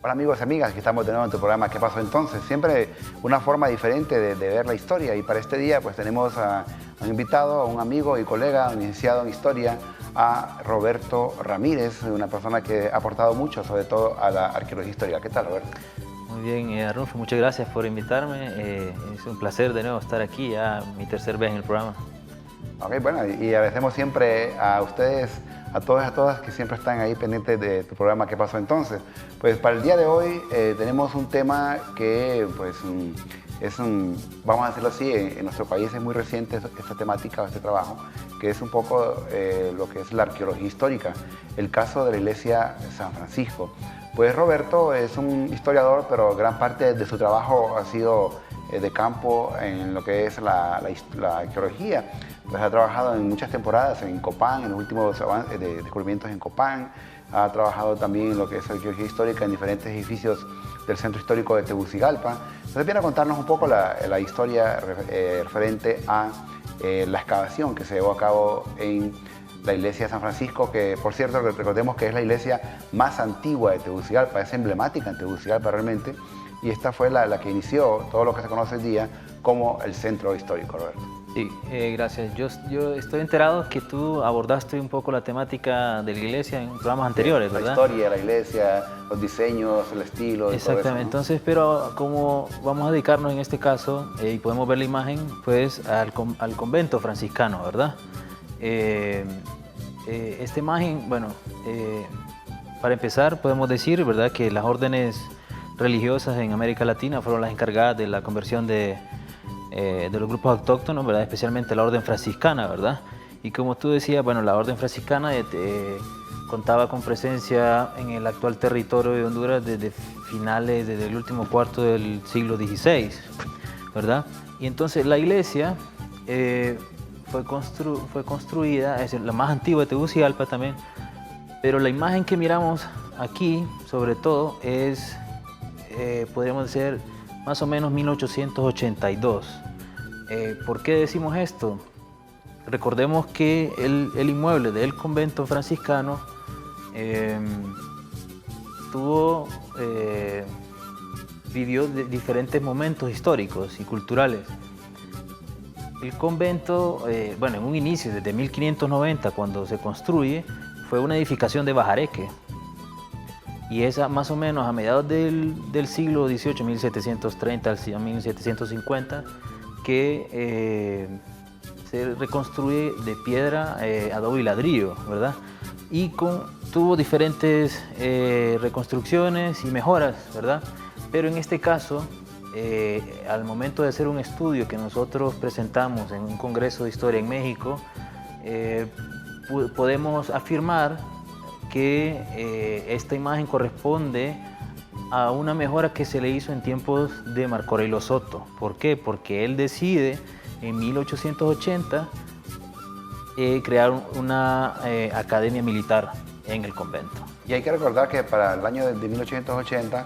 Hola amigos y amigas, aquí estamos de nuevo en tu programa ¿Qué pasó entonces? Siempre una forma diferente de ver la historia, y para este día pues tenemos a un invitado, a un amigo y colega, un licenciado en Historia, a Roberto Ramírez, una persona que ha aportado mucho, sobre todo a la arqueología histórica. ¿Qué tal, Roberto? Muy bien, Arnulfo, muchas gracias por invitarme. Es un placer de nuevo estar aquí, ya mi tercera vez en el programa. Ok, bueno, y agradecemos siempre a ustedes, a todos y a todas que siempre están ahí pendientes de tu programa ¿Qué pasó entonces? Pues para el día de hoy tenemos un tema que pues vamos a decirlo así, en nuestro país es muy reciente esta temática o este trabajo, que es un poco lo que es la arqueología histórica, el caso de la iglesia San Francisco. Pues Roberto es un historiador, pero gran parte de su trabajo ha sido de campo en lo que es la arqueología. Pues ha trabajado en muchas temporadas en Copán, en los últimos descubrimientos en Copán. Ha trabajado también en lo que es arqueología histórica en diferentes edificios del centro histórico de Tegucigalpa. Entonces viene a contarnos un poco la historia referente a la excavación que se llevó a cabo en la iglesia de San Francisco, que por cierto recordemos que es la iglesia más antigua de Tegucigalpa, es emblemática en Tegucigalpa realmente, y esta fue la que inició todo lo que se conoce hoy día como el centro histórico, Roberto. Sí, gracias. Yo estoy enterado que tú abordaste un poco la temática de la iglesia en programas anteriores, ¿verdad? La historia de la iglesia, los diseños, el estilo. Exactamente. Todo eso, ¿no? Entonces, pero como vamos a dedicarnos en este caso, y podemos ver la imagen, pues al convento franciscano, ¿verdad? Esta imagen, bueno, para empezar podemos decir, ¿verdad?, que las órdenes religiosas en América Latina fueron las encargadas de la conversión de los grupos autóctonos, ¿verdad?, especialmente la orden franciscana, ¿verdad? Y como tú decías, bueno, la orden franciscana contaba con presencia en el actual territorio de Honduras desde el último cuarto del siglo XVI, ¿verdad? Y entonces la iglesia fue construida, es la más antigua de Tegucigalpa también, pero la imagen que miramos aquí, sobre todo, es, podríamos decir, más o menos 1882. ¿Por qué decimos esto? Recordemos que el inmueble del convento franciscano vivió diferentes momentos históricos y culturales. El convento, bueno, en un inicio, desde 1590, cuando se construye, fue una edificación de bajareque. Y esa más o menos a mediados del siglo XVIII, 1730 a 1750, que se reconstruye de piedra, adobe y ladrillo, ¿verdad? Y tuvo diferentes reconstrucciones y mejoras, ¿verdad? Pero en este caso, al momento de hacer un estudio que nosotros presentamos en un congreso de historia en México, podemos afirmar que esta imagen corresponde a una mejora que se le hizo en tiempos de Marco Aurelio Soto. ¿Por qué? Porque él decide en 1880 crear una academia militar en el convento. Y hay que recordar que para el año de 1880,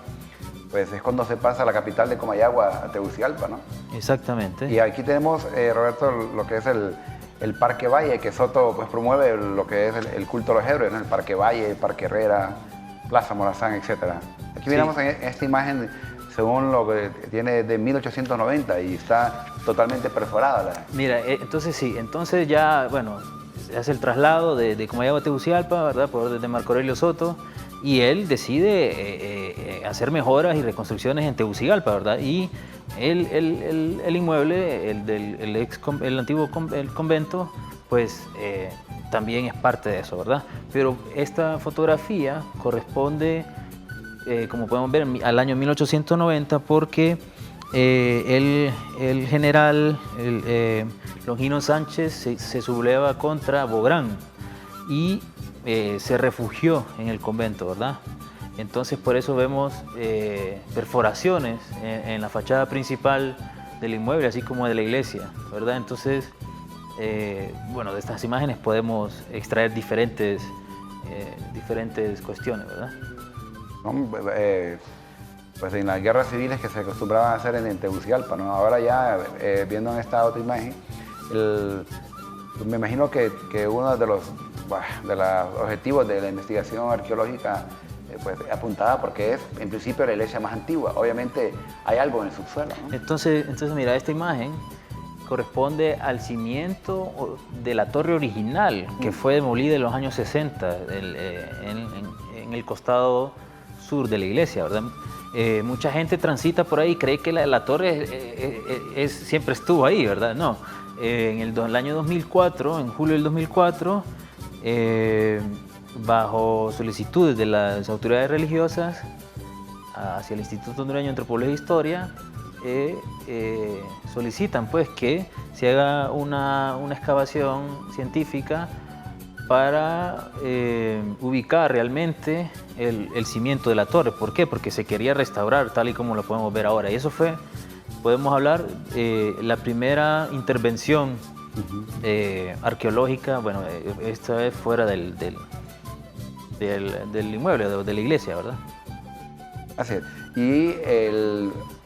pues es cuando se pasa la capital de Comayagua a Tegucigalpa, ¿no? Exactamente. Y aquí tenemos, Roberto, lo que es el Parque Valle, que Soto pues promueve lo que es el culto a los héroes, ¿no? El Parque Valle, el Parque Herrera, Plaza Morazán, etc. Aquí miramos en esta imagen, según lo que tiene de 1890, y está totalmente perforada. Mira, entonces sí, entonces ya, bueno, se hace el traslado de Comayagua a Tegucigalpa, ¿verdad?, por orden de Marco Aurelio Soto, y él decide hacer mejoras y reconstrucciones en Tegucigalpa, ¿verdad? Y el inmueble, el antiguo convento, pues también es parte de eso, ¿verdad? Pero esta fotografía corresponde, como podemos ver, al año 1890, porque el general Longino Sánchez se subleva contra Bográn y se refugió en el convento, ¿verdad? Entonces por eso vemos perforaciones en la fachada principal del inmueble, así como de la iglesia, ¿verdad? Entonces, bueno, de estas imágenes podemos extraer diferentes cuestiones, ¿verdad? Pues en las guerras civiles que se acostumbraban a hacer en Tegucigalpa, ¿no? Ahora ya, viendo en esta otra imagen, me imagino que uno de los objetivos de la investigación arqueológica pues apuntada porque es en principio la iglesia más antigua. Obviamente hay algo en el subsuelo, ¿no? Entonces mira, esta imagen corresponde al cimiento de la torre original que fue demolida en los años 60 en el costado sur de la iglesia, ¿verdad? Mucha gente transita por ahí y cree que la torre siempre estuvo ahí, ¿verdad? No. En el año 2004, en julio del 2004, bajo solicitudes de las autoridades religiosas hacia el Instituto Hondureño de Antropología e Historia, solicitan pues que se haga una excavación científica para ubicar realmente el cimiento de la torre. ¿Por qué? Porque se quería restaurar tal y como lo podemos ver ahora. Y eso fue, podemos hablar, la primera intervención arqueológica, bueno, esta vez fuera del inmueble, de la iglesia, ¿verdad? Así es. Y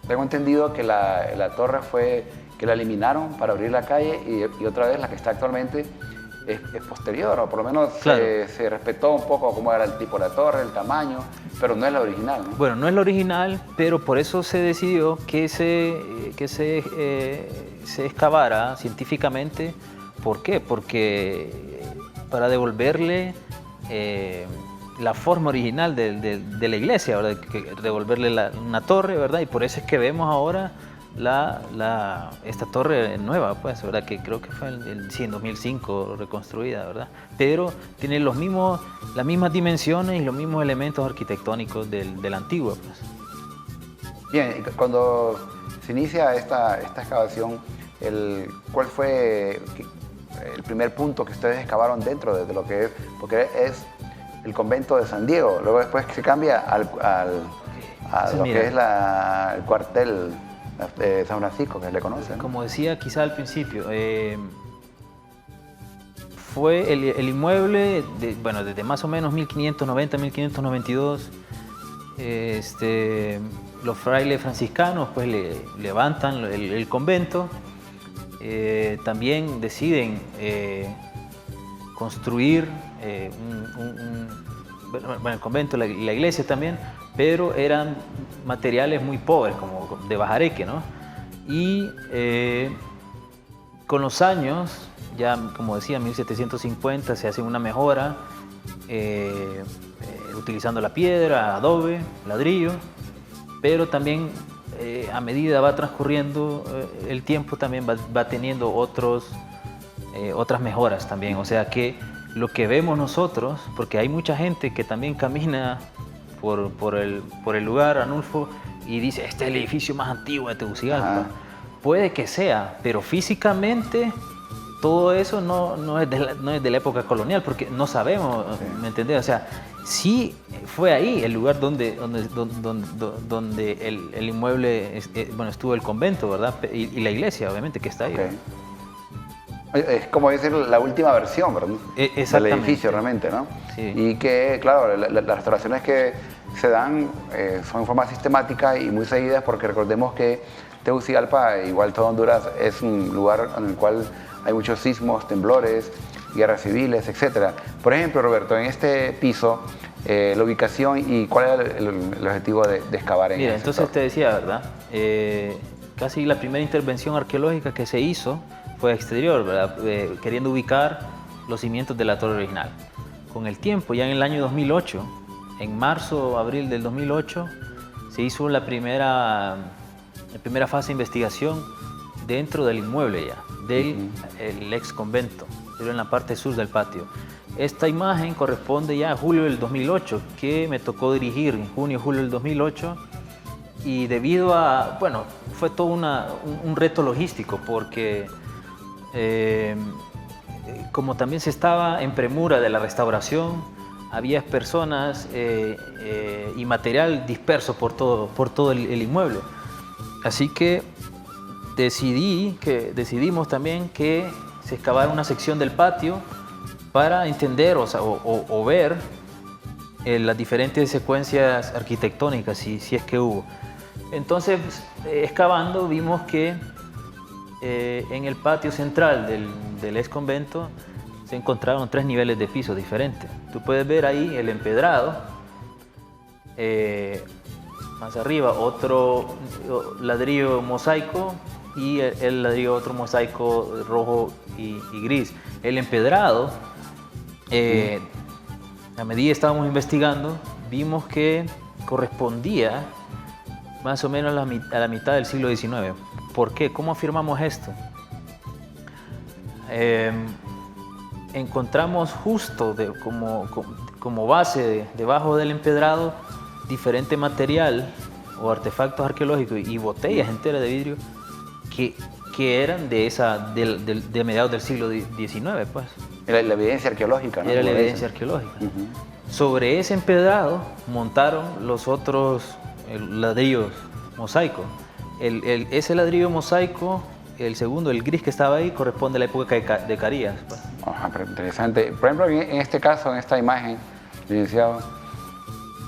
tengo entendido que la torre fue que la eliminaron para abrir la calle y otra vez la que está actualmente es posterior, o por lo menos claro, se respetó un poco cómo era el tipo de la torre, el tamaño, pero no es la original, ¿no? Bueno, no es la original, pero por eso se decidió que se excavara científicamente. ¿Por qué? Porque para devolverle la forma original de la iglesia, ¿verdad? Devolverle una torre, ¿verdad? Y por eso es que vemos ahora esta torre nueva, pues, ¿verdad? Que creo que fue en 2005 reconstruida, ¿verdad? Pero tiene las mismas dimensiones y los mismos elementos arquitectónicos de la antigua, pues. Bien, cuando se inicia esta excavación, ¿cuál fue el primer punto que ustedes excavaron dentro de lo que es? Porque es el convento de San Diego, luego después se cambia a lo que es el cuartel de San Francisco, que se le conoce, ¿no? Como decía quizá al principio, fue el inmueble, desde más o menos 1590, 1592, los frailes franciscanos pues levantan el convento, también deciden construir el convento, la iglesia también, pero eran materiales muy pobres, como de bajareque, ¿no? Y con los años, ya como decía, en 1750 se hace una mejora, utilizando la piedra, adobe, ladrillo, pero también a medida va transcurriendo el tiempo también va teniendo otras mejoras también, o sea que lo que vemos nosotros, porque hay mucha gente que también camina por el lugar, Arnulfo, y dice, este es el edificio más antiguo de Tegucigalpa. Puede que sea, pero físicamente todo eso no es de la época colonial, porque no sabemos, ¿me entendés? O sea, sí fue ahí el lugar donde el inmueble, estuvo el convento, ¿verdad? Y la iglesia, obviamente, que está ahí. Okay. Es como decir la última versión, ¿verdad? Del edificio realmente, ¿no? Sí. Y que, claro, las restauraciones que se dan son en forma sistemática y muy seguidas, porque recordemos que Tegucigalpa, igual todo Honduras, es un lugar en el cual hay muchos sismos, temblores, guerras civiles, etc. Por ejemplo, Roberto, en este piso, la ubicación y cuál era el objetivo de excavar en Mira, ese entonces sector. te decía, ¿verdad? Casi la primera intervención arqueológica que se hizo fue exterior, ¿verdad? Queriendo ubicar los cimientos de la torre original. Con el tiempo, ya en el año 2008, en marzo o abril del 2008, se hizo la primera fase de investigación dentro del inmueble ya, del ex convento, pero en la parte sur del patio. Esta imagen corresponde ya a julio del 2008, que me tocó dirigir en junio, julio del 2008, y debido a, bueno, fue todo un reto logístico, porque como también se estaba en premura de la restauración, había personas y material disperso por todo el inmueble. Así que decidimos también que se excavara una sección del patio para entender o ver las diferentes secuencias arquitectónicas, si es que hubo. Entonces, excavando, vimos que en el patio central del ex convento se encontraron 3 niveles de piso diferentes. Tú puedes ver ahí el empedrado, más arriba otro ladrillo mosaico y el ladrillo otro mosaico rojo y gris. El empedrado, a medida que estábamos investigando, vimos que correspondía más o menos a la mitad del siglo XIX. ¿Por qué? ¿Cómo afirmamos esto? Encontramos justo como base debajo del empedrado diferente material o artefactos arqueológicos y botellas enteras de vidrio que eran de mediados del siglo XIX, pues. Era la evidencia arqueológica, ¿no? Era la evidencia arqueológica. Sobre ese empedrado montaron los otros ladrillos mosaicos. Ese ladrillo mosaico, el segundo, el gris que estaba ahí, corresponde a la época de Carías, pues. Ajá, pero interesante. Por ejemplo, en este caso, en esta imagen, licenciado.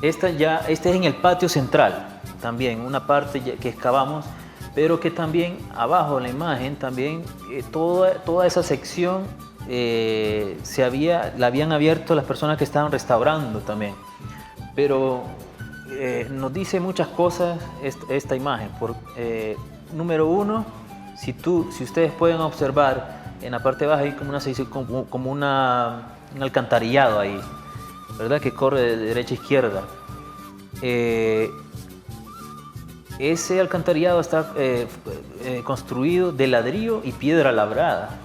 Este es en el patio central, también, una parte que excavamos, pero que también abajo en la imagen, también toda esa sección la habían abierto las personas que estaban restaurando también. Pero nos dice muchas cosas esta imagen. Número uno, si ustedes pueden observar, en la parte baja hay como un alcantarillado ahí, ¿verdad? Que corre de derecha a izquierda. Ese alcantarillado está construido de ladrillo y piedra labrada.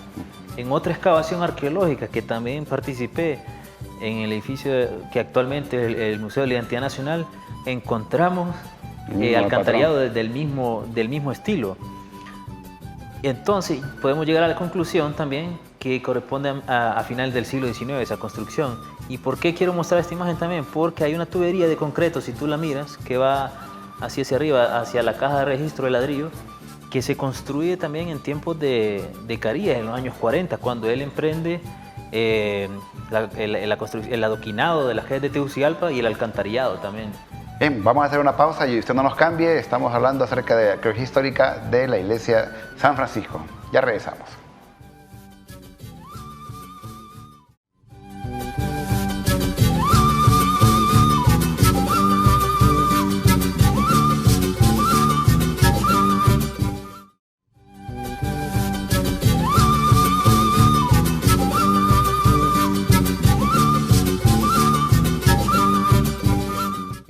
En otra excavación arqueológica que también participé en el edificio que actualmente es el Museo de la Identidad Nacional, encontramos alcantarillado del mismo estilo. Entonces podemos llegar a la conclusión también que corresponde a final del siglo XIX esa construcción. ¿Y por qué quiero mostrar esta imagen también? Porque hay una tubería de concreto, si tú la miras, que va hacia arriba, hacia la caja de registro de ladrillo, que se construye también en tiempos de Carías, en los años 40, cuando él emprende el adoquinado de las calles de Tegucigalpa y el alcantarillado también. Bien, vamos a hacer una pausa y usted no nos cambie. Estamos hablando acerca de arqueología histórica de la iglesia San Francisco. Ya regresamos.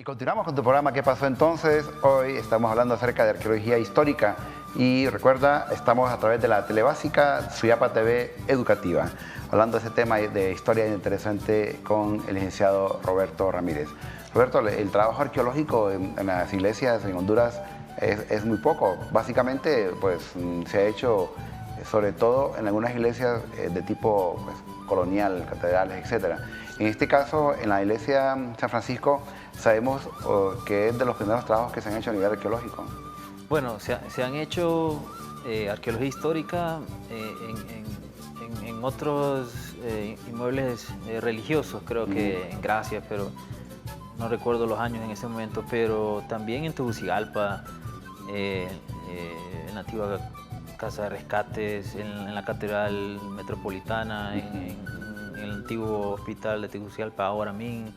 Continuamos con tu programa ¿Qué pasó entonces? Hoy estamos hablando acerca de arqueología histórica y recuerda, estamos a través de la telebásica Suyapa TV Educativa, hablando de ese tema de historia interesante con el licenciado Roberto Ramírez. Roberto, el trabajo arqueológico en las iglesias en Honduras es muy poco. Básicamente, pues se ha hecho sobre todo en algunas iglesias de tipo pues, colonial, catedrales, etc. En este caso, en la iglesia San Francisco, sabemos que es de los primeros trabajos que se han hecho a nivel arqueológico. Bueno, se han hecho arqueología histórica en otros inmuebles religiosos, creo que en Gracia, pero no recuerdo los años en ese momento, pero también en Tegucigalpa, en la antigua Casa de Rescates, en la Catedral Metropolitana, en el antiguo Hospital de Tegucigalpa, ahora MIN,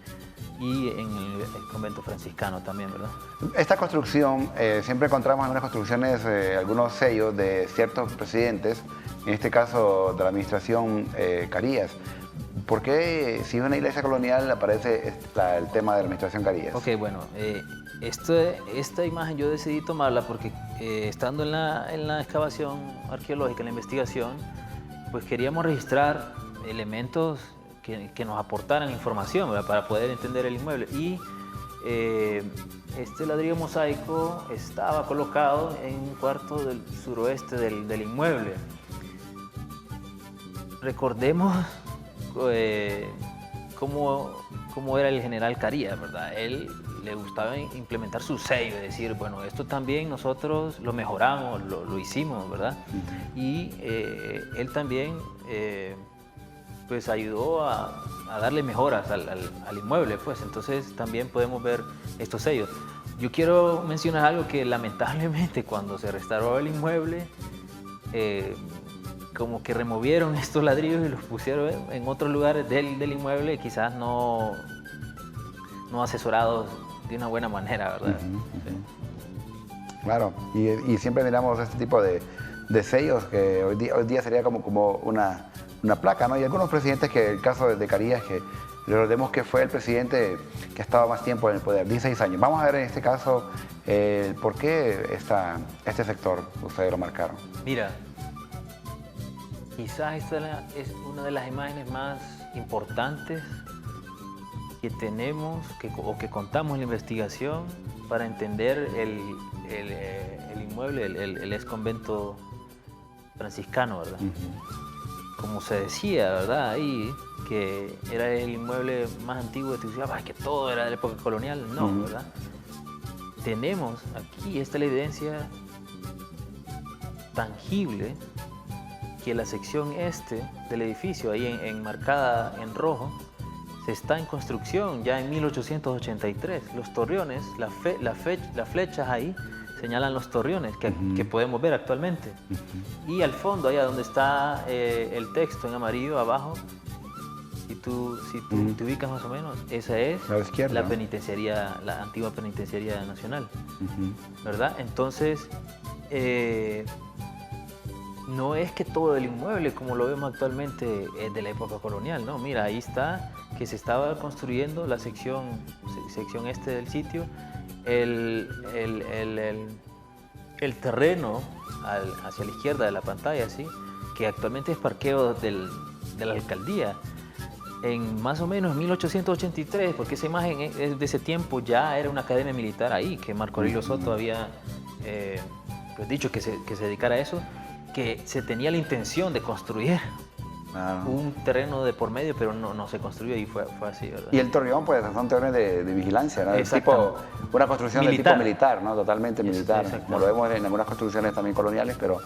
y en el convento franciscano también, ¿verdad? Esta construcción, siempre encontramos en algunas construcciones algunos sellos de ciertos presidentes, en este caso de la administración Carías. ¿Por qué, si es una iglesia colonial, aparece el tema de la administración Carías? Ok, bueno, esta imagen yo decidí tomarla porque estando en la excavación arqueológica, en la investigación, pues queríamos registrar elementos que nos aportaran información, ¿verdad? Para poder entender el inmueble. Y este ladrillo mosaico estaba colocado en un cuarto del suroeste del inmueble. Recordemos cómo era el general Carías, ¿verdad? Él le gustaba implementar su sello, es decir, bueno, esto también nosotros lo mejoramos, lo hicimos, ¿verdad? Y él también pues ayudó a darle mejoras al inmueble, pues entonces también podemos ver estos sellos. Yo quiero mencionar algo que lamentablemente cuando se restauró el inmueble, como que removieron estos ladrillos y los pusieron en otros lugares del inmueble, quizás no asesorados de una buena manera, ¿verdad? Claro, y siempre miramos este tipo de sellos que hoy día sería como una placa, ¿no? Y algunos presidentes, que el caso de Carías, que recordemos que fue el presidente que ha estado más tiempo en el poder, 16 años. Vamos a ver en este caso por qué este sector ustedes lo marcaron. Mira, quizás esta es una de las imágenes más importantes que tenemos o que contamos en la investigación para entender el inmueble, el ex convento franciscano, ¿verdad? Como se decía, ¿verdad? Ahí, que era el inmueble más antiguo de Tegucigalpa, que todo era de la época colonial, no, ¿verdad? Tenemos aquí, esta es la evidencia tangible, que la sección este del edificio, ahí enmarcada en rojo, se está en construcción ya en 1883. Los torreones, las flechas ahí señalan los torreones que podemos ver actualmente. Y al fondo, allá donde está el texto en amarillo abajo, si tú te ubicas más o menos, esa es la penitenciaría, la antigua penitenciaría nacional, ¿verdad? Entonces, no es que todo el inmueble, como lo vemos actualmente, es de la época colonial, ¿no? Mira, ahí está que se estaba construyendo la sección este del sitio, el terreno hacia la izquierda de la pantalla, ¿sí? Que actualmente es parqueo de la alcaldía. En más o menos 1883, porque esa imagen es de ese tiempo, ya era una academia militar ahí, que Marco Aurelio Soto había pues dicho que se dedicara a eso, que se tenía la intención de construir un terreno de por medio, pero no se construyó y fue así, ¿verdad? Y el torreón, pues, son torreones de vigilancia, ¿no? Tipo, una construcción de tipo militar, ¿no? Totalmente militar, como lo vemos en algunas construcciones también coloniales, pero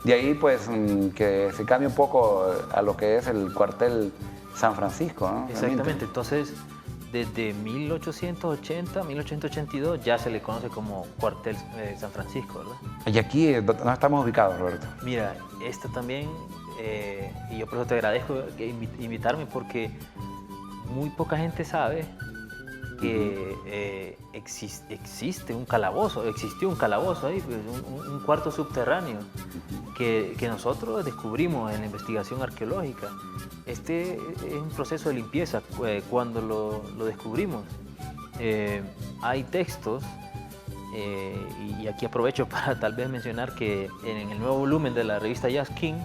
de ahí, pues, que se cambie un poco a lo que es el cuartel San Francisco, ¿no? Exactamente, entonces, desde 1880, 1882, ya se le conoce como cuartel San Francisco, ¿verdad? ¿Y aquí dónde estamos ubicados, Roberto? Mira, esta también, y yo por eso te agradezco invitarme, porque muy poca gente sabe que existió un calabozo ahí, pues, un cuarto subterráneo que nosotros descubrimos en la investigación arqueológica. Este es un proceso de limpieza cuando lo descubrimos. Hay textos, y aquí aprovecho para tal vez mencionar que en el nuevo volumen de la revista Jazz King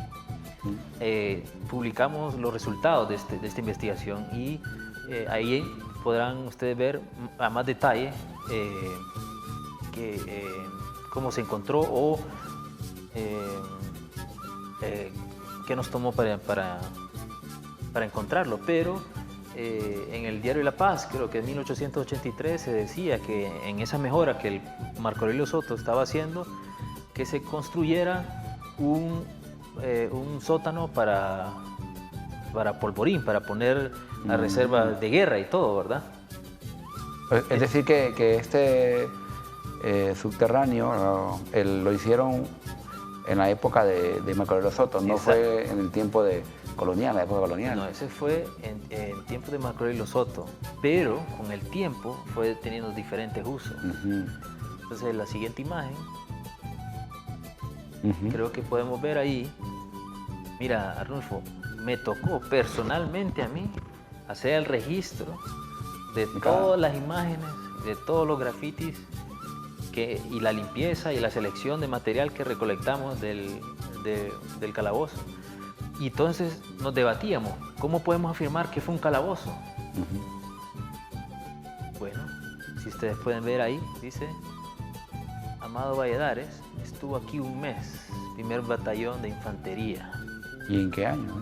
publicamos los resultados de esta investigación, y ahí podrán ustedes ver a más detalle cómo se encontró o qué nos tomó para encontrarlo. Pero en el diario La Paz, creo que en 1883, se decía que en esa mejora que el Marco Aurelio Soto estaba haciendo, que se construyera un sótano para polvorín, para poner la reserva de guerra y todo, ¿verdad? Es decir, que este subterráneo lo hicieron en la época de Marco Aurelio Soto, no fue en el tiempo colonial, la época colonial. No, ese fue en el tiempo de Marco Aurelio Soto, pero con el tiempo fue teniendo diferentes usos. Entonces, la siguiente imagen, creo que podemos ver ahí. Mira, Arnulfo, me tocó personalmente a mí hacer el registro de todas las imágenes, de todos los grafitis, y la limpieza y la selección de material que recolectamos del calabozo. Y entonces nos debatíamos, ¿cómo podemos afirmar que fue un calabozo? Bueno, si ustedes pueden ver ahí, dice: Amado Valladares estuvo aquí un mes, primer batallón de infantería. ¿Y en qué año?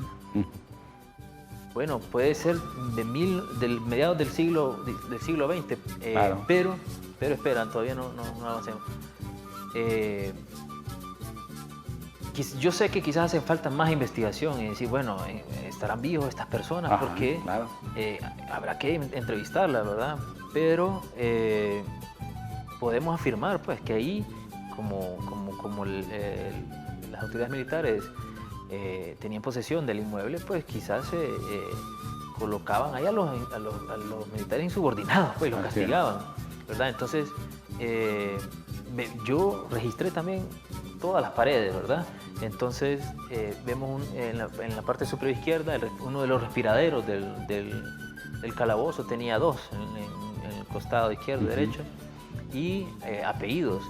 Bueno, puede ser del mediados del siglo XX, claro. pero esperan, todavía no avancemos. Yo sé que quizás hace falta más investigación y decir, bueno, ¿estarán vivos estas personas? Porque claro. Habrá que entrevistarlas, ¿verdad? Pero podemos afirmar, pues, que ahí, como las autoridades militares tenían posesión del inmueble, pues quizás colocaban ahí a los militares insubordinados, pues, y los castigaban. ¿verdad? Entonces, yo registré también todas las paredes, ¿verdad? Entonces, vemos en la parte superior izquierda uno de los respiraderos del calabozo, tenía dos en el costado izquierdo y derecho, y apellidos.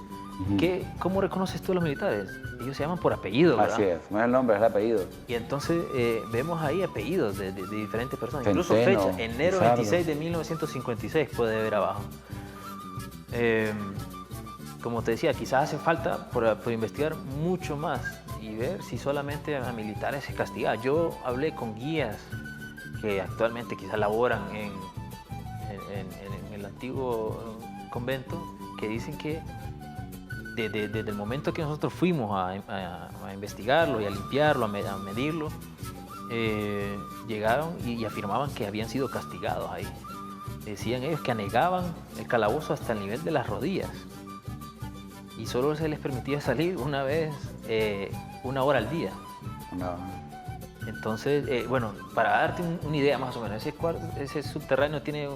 ¿Cómo reconoces tú a los militares? Ellos se llaman por apellido, ¿verdad? Así es, no es el nombre, es el apellido. Y entonces vemos ahí apellidos de diferentes personas, Centeno, incluso fecha, enero Pizarro. 26 de 1956 puede ver abajo. Como te decía, quizás hace falta por investigar mucho más y ver si solamente a militares se castiga. Yo hablé con guías que actualmente quizás laboran en el antiguo convento, que dicen que desde el momento que nosotros fuimos a investigarlo y a limpiarlo, a medirlo, llegaron y afirmaban que habían sido castigados ahí. Decían ellos que anegaban el calabozo hasta el nivel de las rodillas y solo se les permitía salir una vez, 1 hora al día. No. Entonces, bueno, para darte una idea más o menos, ese subterráneo tiene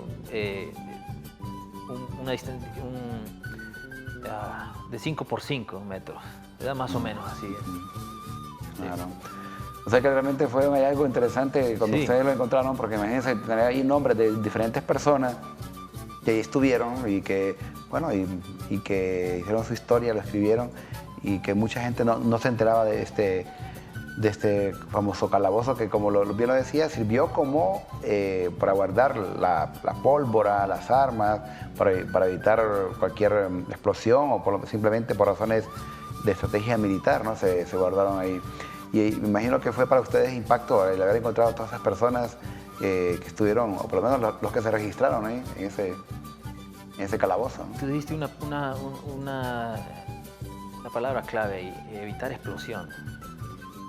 una distancia de 5 por 5 metros, ¿verdad? Más o menos así es. Claro. O sea que realmente fue un hallazgo interesante cuando ustedes lo encontraron, porque imagínense tener ahí nombres de diferentes personas que ahí estuvieron y que, bueno, y que hicieron su historia, lo escribieron, y que mucha gente no se enteraba de este famoso calabozo que, como bien lo decía, sirvió como para guardar la pólvora, las armas, para evitar cualquier explosión o simplemente por razones de estrategia militar, ¿no? Se guardaron ahí. Y me imagino que fue para ustedes impacto el haber encontrado a todas esas personas que estuvieron, o por lo menos los que se registraron ahí en ese calabozo. Tú dijiste una palabra clave ahí, evitar explosión.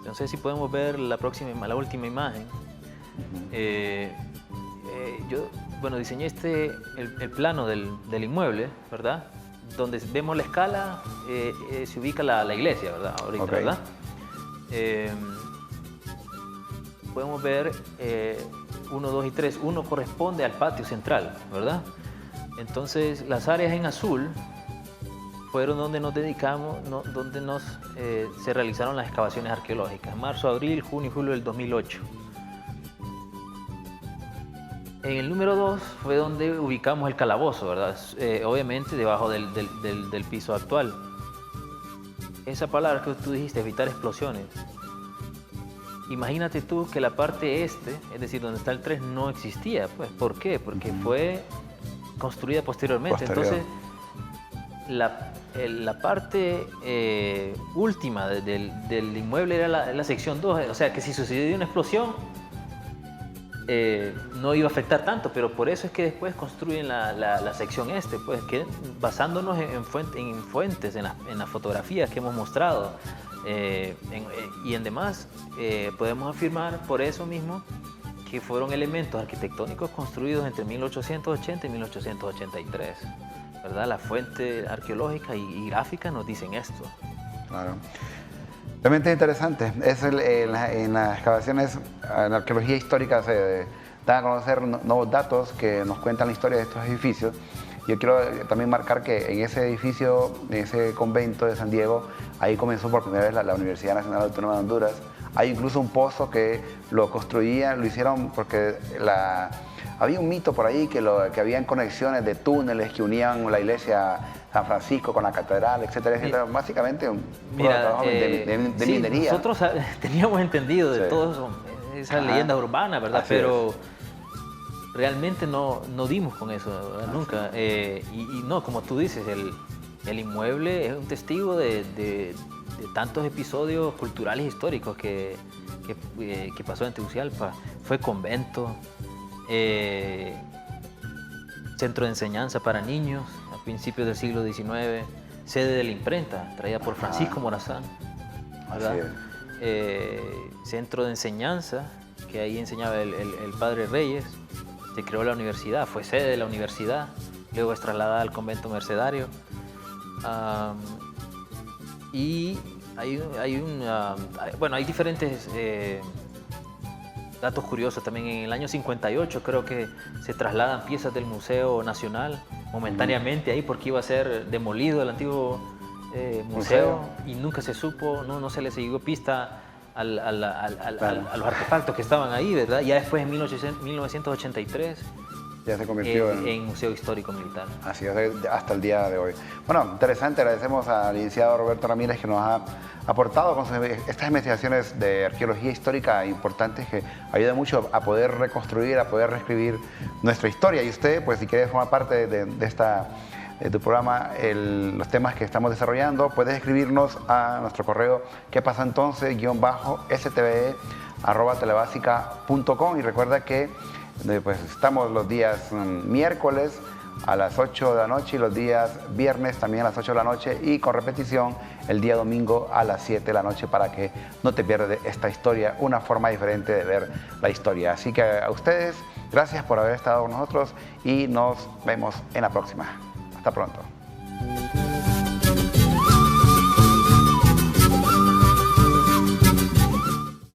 No sé si podemos ver la última imagen. Yo, bueno, diseñé el plano del inmueble, ¿verdad? Donde vemos la escala, se ubica la iglesia, ¿verdad? Ahorita, Okay. ¿verdad? Podemos ver 1, 2 y 3. 1 corresponde al patio central, ¿verdad? Entonces, las áreas en azul fueron donde nos dedicamos, donde se realizaron las excavaciones arqueológicas, marzo, abril, junio y julio del 2008. En el número 2 fue donde ubicamos el calabozo, ¿verdad? Obviamente debajo del piso actual. Esa palabra que tú dijiste, evitar explosiones. Imagínate tú que la parte este, es decir, donde está el 3, no existía. Pues, ¿por qué? Porque fue construida posteriormente. Entonces, la parte última del inmueble era la sección 2. O sea, que si sucedía una explosión, no iba a afectar tanto, pero por eso es que después construyen la sección este, pues, que basándonos en fuentes, en las fotografías que hemos mostrado y en demás, podemos afirmar por eso mismo que fueron elementos arquitectónicos construidos entre 1880 y 1883, ¿verdad? La fuente arqueológica y gráfica nos dicen esto. Claro. Realmente interesante. En las excavaciones, en la arqueología histórica se dan a conocer nuevos datos que nos cuentan la historia de estos edificios. Yo quiero también marcar que en ese edificio, en ese convento de San Diego, ahí comenzó por primera vez la Universidad Nacional Autónoma de Honduras. Hay incluso un pozo que lo hicieron porque había un mito por ahí que habían conexiones de túneles que unían la iglesia San Francisco con la catedral, etcétera, etcétera. Básicamente un trabajo de minería. Nosotros teníamos entendido de todo esa leyenda urbana, ¿verdad? Así pero realmente no dimos con eso, ¿verdad? Nunca. Y no, como tú dices, el inmueble es un testigo de tantos episodios culturales e históricos que pasó en Tegucigalpa. Fue convento, centro de enseñanza para niños a principios del siglo XIX, sede de la imprenta, traída por Francisco Morazán, ¿verdad? Centro de enseñanza, que ahí enseñaba el padre Reyes. Se creó la universidad, fue sede de la universidad, luego es trasladada al convento mercedario. Y hay diferentes datos curiosos también. En el año 58 creo que se trasladan piezas del Museo Nacional momentáneamente ahí porque iba a ser demolido el antiguo museo y nunca se supo, no se le siguió pista a los artefactos que estaban ahí, ¿verdad? Ya después en 1983 ya se convirtió en Museo Histórico Militar. Así es, hasta el día de hoy. Bueno, interesante, agradecemos al licenciado Roberto Ramírez que nos ha aportado con estas investigaciones de arqueología histórica importantes que ayudan mucho a poder reconstruir, a poder reescribir nuestra historia. Y usted, pues si quiere formar parte de tu programa, los temas que estamos desarrollando, puedes escribirnos a nuestro correo ¿qué pasa entonces? _stve@telebasica.com y recuerda que pues estamos los días miércoles a las 8 de la noche y los días viernes también a las 8 de la noche y con repetición el día domingo a las 7 de la noche para que no te pierdas esta historia, una forma diferente de ver la historia. Así que a ustedes, gracias por haber estado con nosotros y nos vemos en la próxima. Hasta pronto.